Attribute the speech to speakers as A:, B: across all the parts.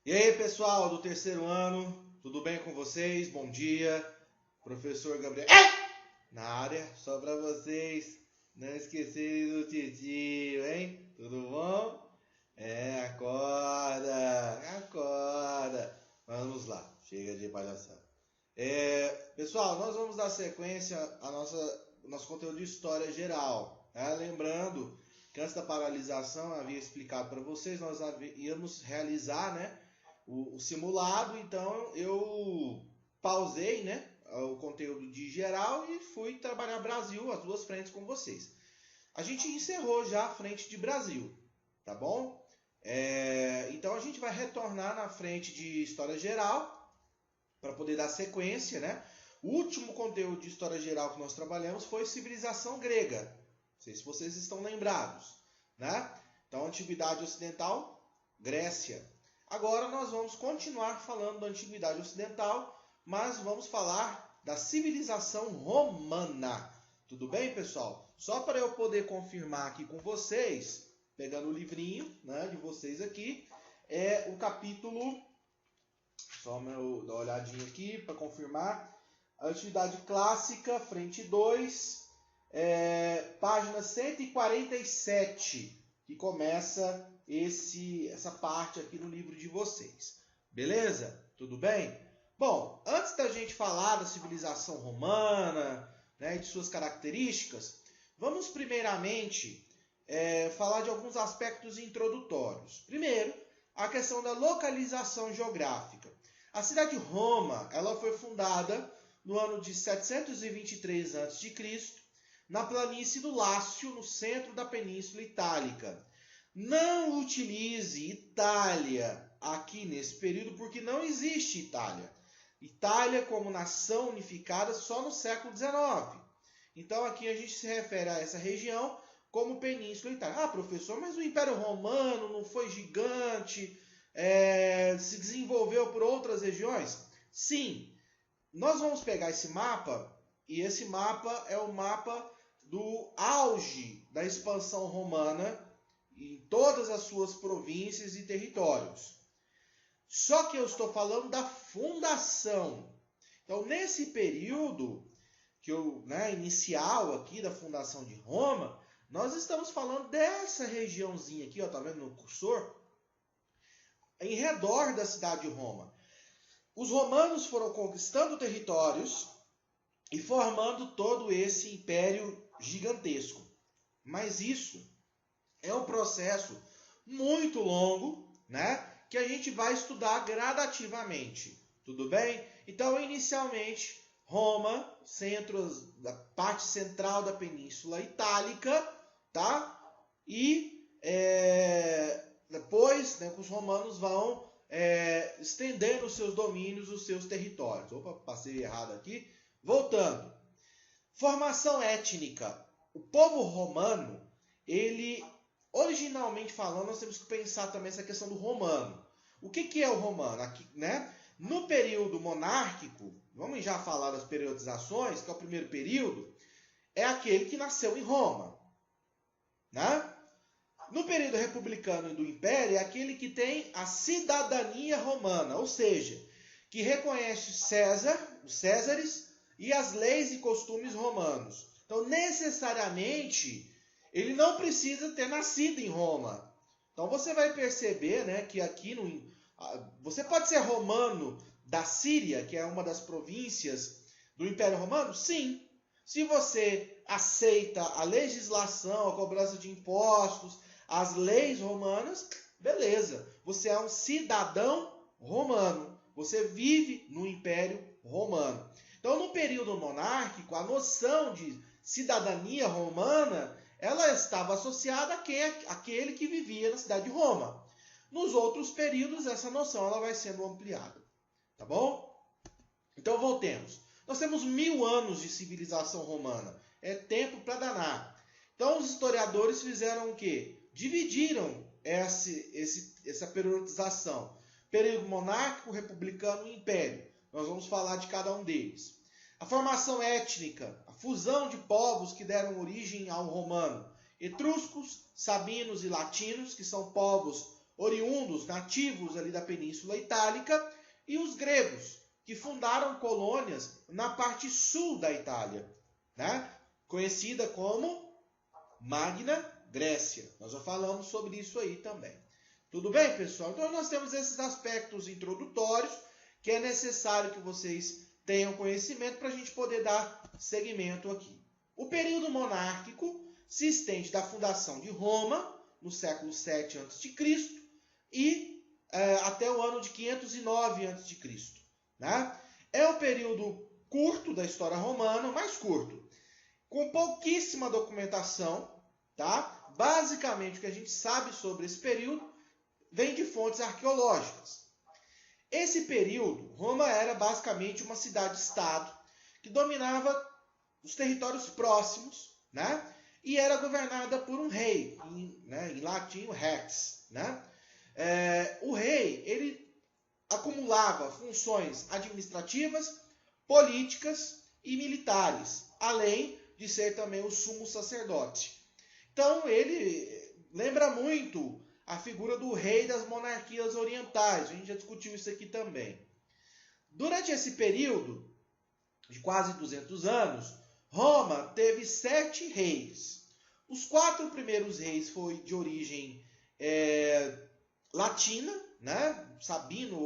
A: E aí, pessoal do terceiro ano, tudo bem com vocês? Bom dia, professor Gabriel na área, só para vocês não esquecerem do titio, hein? Tudo bom? Acorda, vamos lá, chega de palhaçada. Pessoal, nós vamos dar sequência ao nosso conteúdo de história geral, tá? Lembrando que antes da paralisação eu havia explicado para vocês, nós íamos realizar, né, o simulado, então eu pausei, né, o conteúdo de geral e fui trabalhar Brasil, as duas frentes com vocês. A gente encerrou já a frente de Brasil, tá bom? Então a gente vai retornar na frente de história geral para poder dar sequência, né? O último conteúdo de história geral que nós trabalhamos foi civilização grega. Não sei se vocês estão lembrados, né? Então, Antiguidade Ocidental, Grécia. Agora nós vamos continuar falando da Antiguidade Ocidental, mas vamos falar da civilização romana. Tudo bem, pessoal? Só para eu poder confirmar aqui com vocês, pegando o livrinho, né, de vocês aqui, é o capítulo... Só eu dar uma olhadinha aqui para confirmar. Antiguidade Clássica, frente 2, página 147, que começa essa parte aqui no livro de vocês. Beleza? Tudo bem? Bom, antes da gente falar da civilização romana, né, e de suas características, vamos primeiramente falar de alguns aspectos introdutórios. Primeiro, a questão da localização geográfica. A cidade de Roma, ela foi fundada no ano de 723 a.C., na planície do Lácio, no centro da Península Itálica. Não utilize Itália aqui nesse período, porque não existe Itália. Itália como nação unificada só no século XIX. Então aqui a gente se refere a essa região como Península Itálica. Ah, professor, mas o Império Romano não foi gigante... se desenvolveu por outras regiões? Sim. Nós vamos pegar esse mapa, e esse mapa é o mapa do auge da expansão romana em todas as suas províncias e territórios. Só que eu estou falando da fundação. Então, nesse período inicial aqui da fundação de Roma, nós estamos falando dessa regiãozinha aqui, ó, tá vendo no cursor? Em redor da cidade de Roma. Os romanos foram conquistando territórios e formando todo esse império gigantesco. Mas isso é um processo muito longo, né, que a gente vai estudar gradativamente. Tudo bem? Então, inicialmente, Roma, da parte central da Península Itálica, tá? E depois, né, os romanos vão estendendo os seus domínios, os seus territórios. Opa, passei errado aqui. Voltando. Formação étnica. O povo romano, ele, originalmente falando, nós temos que pensar também essa questão do romano. O que é o romano? Aqui, né? No período monárquico, vamos já falar das periodizações, que é o primeiro período, é aquele que nasceu em Roma, né? No período republicano do Império, é aquele que tem a cidadania romana, ou seja, que reconhece César, os Césares e as leis e costumes romanos. Então, necessariamente, ele não precisa ter nascido em Roma. Então, você vai perceber, né, que aqui você pode ser romano da Síria, que é uma das províncias do Império Romano? Sim. Se você aceita a legislação, a cobrança de impostos, as leis romanas, beleza. Você é um cidadão romano. Você vive no Império Romano. Então, no período monárquico, a noção de cidadania romana, ela estava associada àquele que vivia na cidade de Roma. Nos outros períodos, essa noção ela vai sendo ampliada. Tá bom? Então, voltemos. Nós temos 1000 anos de civilização romana. É tempo para danar. Então, os historiadores fizeram o quê? Dividiram essa periodização. Período monárquico, republicano e império. Nós vamos falar de cada um deles. A formação étnica, a fusão de povos que deram origem ao romano. Etruscos, sabinos e latinos, que são povos oriundos, nativos ali da Península Itálica, e os gregos, que fundaram colônias na parte sul da Itália, né? Conhecida como Magna Grécia. Nós já falamos sobre isso aí também. Tudo bem, pessoal? Então nós temos esses aspectos introdutórios que é necessário que vocês tenham conhecimento para a gente poder dar seguimento aqui. O período monárquico se estende da fundação de Roma, no século 7 a.C., e até o ano de 509 a.C., né? É um período curto da história romana, mais curto, com pouquíssima documentação, tá? Basicamente, o que a gente sabe sobre esse período vem de fontes arqueológicas. Esse período, Roma era basicamente uma cidade-estado que dominava os territórios próximos, né? E era governada por um rei, em latim, o rex, né? O rei, ele acumulava funções administrativas, políticas e militares, além de ser também o sumo sacerdote. Então, ele lembra muito a figura do rei das monarquias orientais. A gente já discutiu isso aqui também. Durante esse período de quase 200 anos, Roma teve 7 reis. Os 4 primeiros reis foram de origem latina, né? Sabino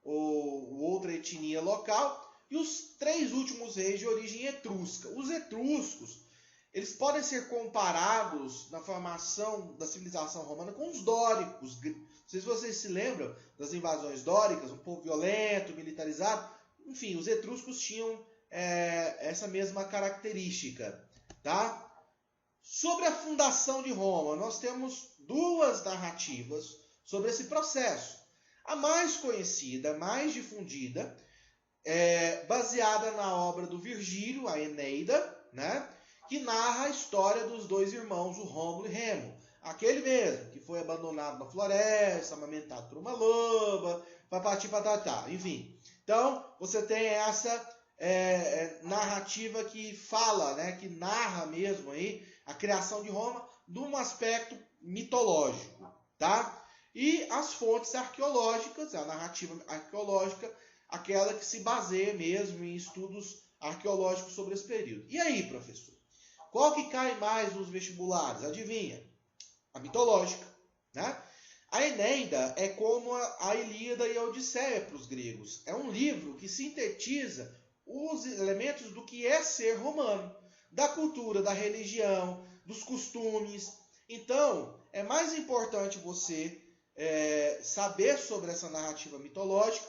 A: ou outra etnia local, e os 3 últimos reis de origem etrusca. Os etruscos, eles podem ser comparados na formação da civilização romana com os dóricos. Não sei se vocês se lembram das invasões dóricas, um povo violento, militarizado. Enfim, os etruscos tinham essa mesma característica, tá? Sobre a fundação de Roma, nós temos 2 narrativas sobre esse processo. A mais conhecida, mais difundida, baseada na obra do Virgílio, a Eneida, né? Que narra a história dos 2 irmãos, o Rômulo e Remo. Aquele mesmo, que foi abandonado na floresta, amamentado por uma loba, papati patatá, enfim. Então, você tem essa narrativa que fala, né, que narra mesmo aí a criação de Roma num aspecto mitológico, tá? E as fontes arqueológicas, a narrativa arqueológica, aquela que se baseia mesmo em estudos arqueológicos sobre esse período. E aí, professor? Qual que cai mais nos vestibulares? Adivinha? A mitológica, né? A Eneida é como a Ilíada e a Odisseia para os gregos. É um livro que sintetiza os elementos do que é ser romano, da cultura, da religião, dos costumes. Então, é mais importante você saber sobre essa narrativa mitológica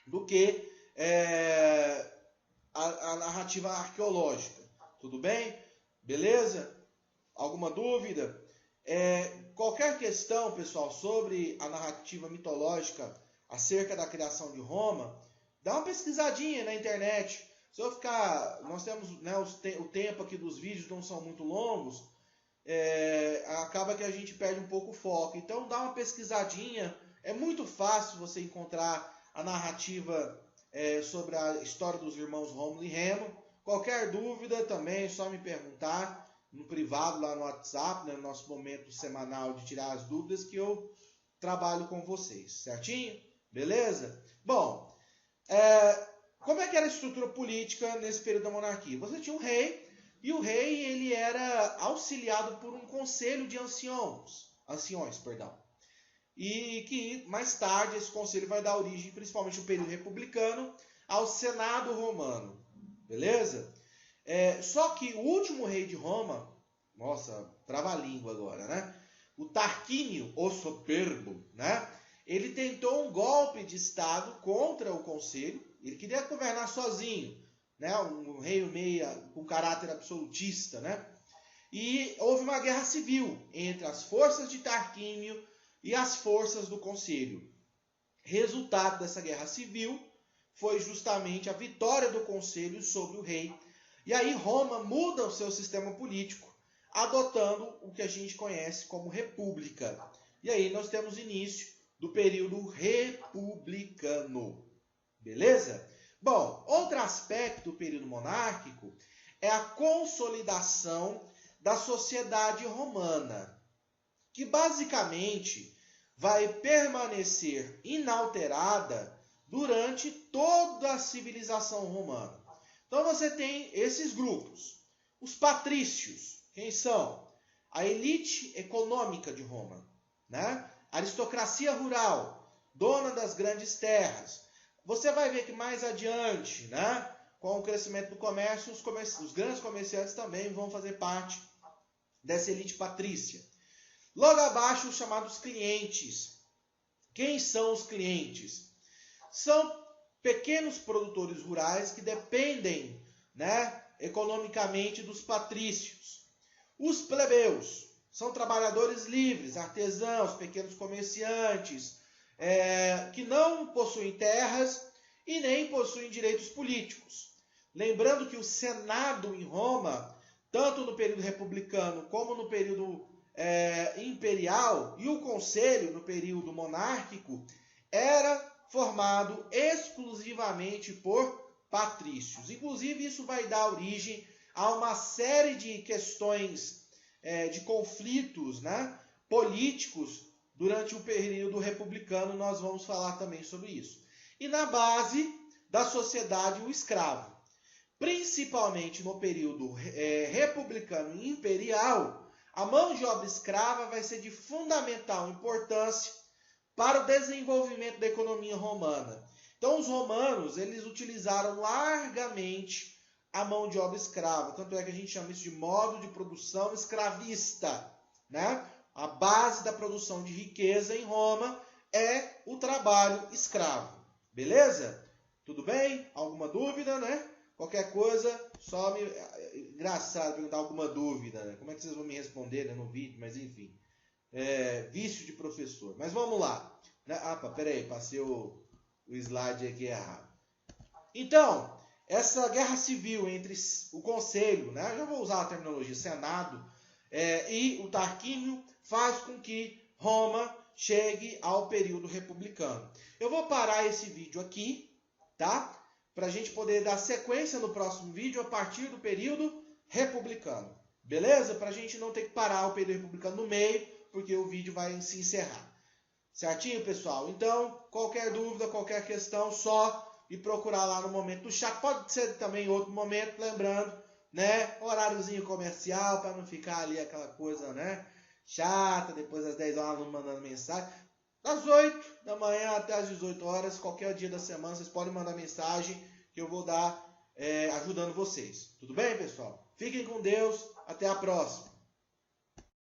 A: do que a narrativa arqueológica. Tudo bem? Beleza? Alguma dúvida? Qualquer questão, pessoal, sobre a narrativa mitológica acerca da criação de Roma, dá uma pesquisadinha na internet. Se eu ficar... Nós temos, né, o tempo aqui dos vídeos não são muito longos, acaba que a gente perde um pouco o foco. Então dá uma pesquisadinha. É muito fácil você encontrar a narrativa sobre a história dos irmãos Rômulo e Remo. Qualquer dúvida também é só me perguntar no privado lá no WhatsApp, né, no nosso momento semanal de tirar as dúvidas, que eu trabalho com vocês, certinho? Beleza? Bom, como é que era a estrutura política nesse período da monarquia? Você tinha um rei, e o rei ele era auxiliado por um conselho de anciões, e que mais tarde esse conselho vai dar origem, principalmente no período republicano, ao Senado romano. Beleza? Só que o último rei de Roma, nossa, trava-língua agora, né? O Tarquínio, o Soberbo, né? Ele tentou um golpe de estado contra o conselho. Ele queria governar sozinho, né? Um rei meio com caráter absolutista, né? E houve uma guerra civil entre as forças de Tarquínio e as forças do conselho. Resultado dessa guerra civil foi justamente a vitória do conselho sobre o rei. E aí Roma muda o seu sistema político, adotando o que a gente conhece como república. E aí nós temos o início do período republicano. Beleza? Bom, outro aspecto do período monárquico é a consolidação da sociedade romana, que basicamente vai permanecer inalterada durante toda a civilização romana. Então você tem esses grupos. Os patrícios, quem são? A elite econômica de Roma, né? Aristocracia rural, dona das grandes terras. Você vai ver que mais adiante, né, com o crescimento do comércio, os grandes comerciantes também vão fazer parte dessa elite patrícia. Logo abaixo, os chamados clientes. Quem são os clientes? São pequenos produtores rurais que dependem, né, economicamente dos patrícios. Os plebeus são trabalhadores livres, artesãos, pequenos comerciantes, que não possuem terras e nem possuem direitos políticos. Lembrando que o Senado em Roma, tanto no período republicano como no período imperial, e o Conselho no período monárquico, era formado exclusivamente por patrícios. Inclusive, isso vai dar origem a uma série de questões, de conflitos, né, políticos durante o período republicano. Nós vamos falar também sobre isso. E na base da sociedade, o escravo. Principalmente no período republicano e imperial, a mão de obra escrava vai ser de fundamental importância para o desenvolvimento da economia romana. Então, os romanos, eles utilizaram largamente a mão de obra escrava. Tanto é que a gente chama isso de modo de produção escravista, né? A base da produção de riqueza em Roma é o trabalho escravo. Beleza? Tudo bem? Alguma dúvida, né? Qualquer coisa, só me... Engraçado perguntar alguma dúvida, né? Como é que vocês vão me responder, né, no vídeo? Mas enfim. Vício de professor. Mas vamos lá. Peraí, passei o slide aqui errado. Então, essa guerra civil entre o Conselho, né? Eu já vou usar a terminologia Senado, e o Tarquínio faz com que Roma chegue ao período republicano. Eu vou parar esse vídeo aqui, tá? Para a gente poder dar sequência no próximo vídeo a partir do período republicano. Beleza? Para a gente não ter que parar o período republicano no meio, porque o vídeo vai se encerrar. Certinho, pessoal? Então, qualquer dúvida, qualquer questão, só ir procurar lá no momento do chat. Pode ser também em outro momento, lembrando, né? Horáriozinho comercial, para não ficar ali aquela coisa, né, chata, depois das 10 horas mandando mensagem. Das 8 da manhã até as 18 horas, qualquer dia da semana, vocês podem mandar mensagem que eu vou dar ajudando vocês. Tudo bem, pessoal? Fiquem com Deus. Até a próxima.